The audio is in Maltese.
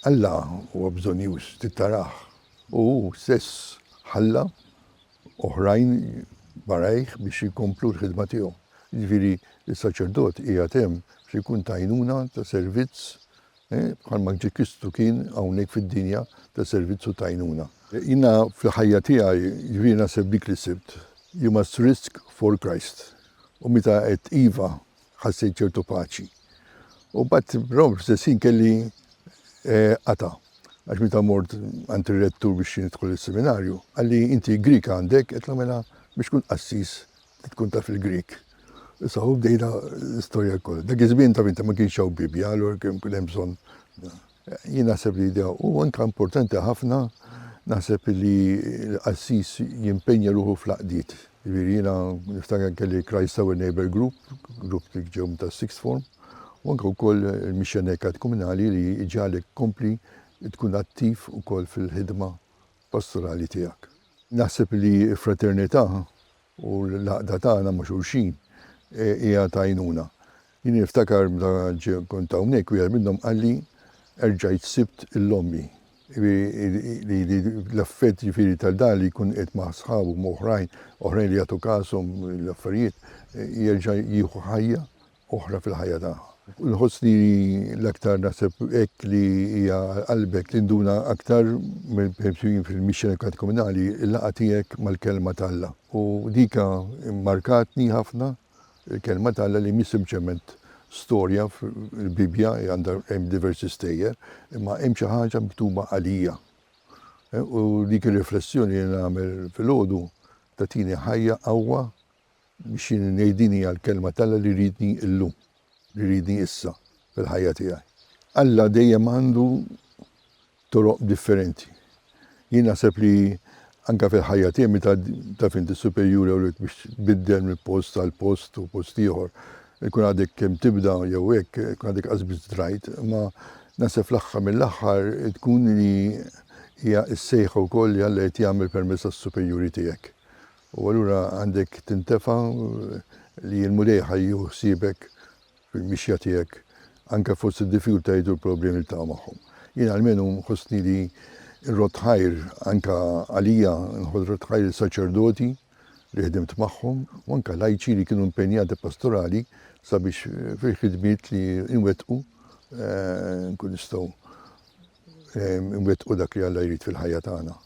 Alla huwa bżonjuż tittaraħ. U stess ħalla oħrajn barajh biex jikomplu l-ħidma tiegħu. Jiġifieri is-saċerdot qiegħed hemm biex ikun ta' għajnuna ta' servizz bħalma Ġekistu kien hawnhekk fid-dinja ta' servizz u ta' għajnuna. Jiena fil-ħajja tiegħi jiġifieri naħseb dik li sibt. You must risk for Christ. U meta qed iva ħassejt ċertu paċi. U bat Rob stessin kelli għata. Għax meta mort għand ir-rettur biex nidħol is-seminarju, għalli inti Grik għandek, qed nagħmilha biex tkun qassis tkun taf il-Grik. Issa hu bdejna l-istorja kollha. Dak iż-żmien taf inti ma kienx hawn Bibja, allura kien hemm bżonn. Jien naħseb li idea u anke importanti ħafna naħseb li l-qassis jimpenja ruħu fl-qdiet. Jiġifieri jiena niftakar kelli Christ Our Neighbor Group, grupp li ġew ta' Sixth Form, u anke wkoll il-mixjonekat komunali li ġalek kompli tkun attiv ukoll fil-ħidma pastorali tiegħek. Naħseb li fraternità u l-laqda tagħna ma' xulxin hija ta' għajnuna. Jien niftakar meta kont hawnhekk wieħed minnhom qalli erġajt sibt il-lommi. L-affett ġifieri tal-dan li jkun qed ma' sħabu oħrajn li jagħtu każhom l-affarijiet jerġa' jieħu ħajja oħra fil-ħajja tagħha. Nħossni l-aktar naħseb hekk li hija qalbek tinduna aktar fil-mixjonekat komunali il-laqgħa tiegħek mal-kelma tal-Alla. U dika markatni ħafna il-kelma tal-Alla li mhix sempliċement storja fil-Bibja għandha hemm diversi stejjer, imma hemm xi ħaġa miktuba għalija. U dik ir-riflessjoni li nagħmel filgħodu tagħtini ħajja qawwa biex ngħidini għall-kelma tal-Alla li rridni llum. Li rridni issa fil-ħajja tiegħi. Alla dejjem għandu toroq differenti. Jien naħseb li anke fil-ħajja tiegħi meta taf inti superjuri u biex tbiddel mill post għal post u post ieħor. Ikun għadek kemm tibda jew hekk, ikun għadek qasbis drajt, ma naħseb fl-aħħar mill-aħħar tkun li hija s-sejħa wkoll li Alla qed jagħmel permezz tas-superjuri tiegħek. U allura għandek tintefa' li l-mulej ħajju ħsiebek fil-mixja tiegħek anke fost id-diffikultajiet u l-problemi li ta' magħhom. Jien almenu nħossni li r-rotħajr anke għalija nħoss rotħajr is-saċerdoti li ħdimt magħhom u anke lajċi li kienu impenjati pastorali sabiex fil-ħidmiet li nwettqu nkun nistgħu nwettqu dak li Alla jrid fil-ħajja tagħna.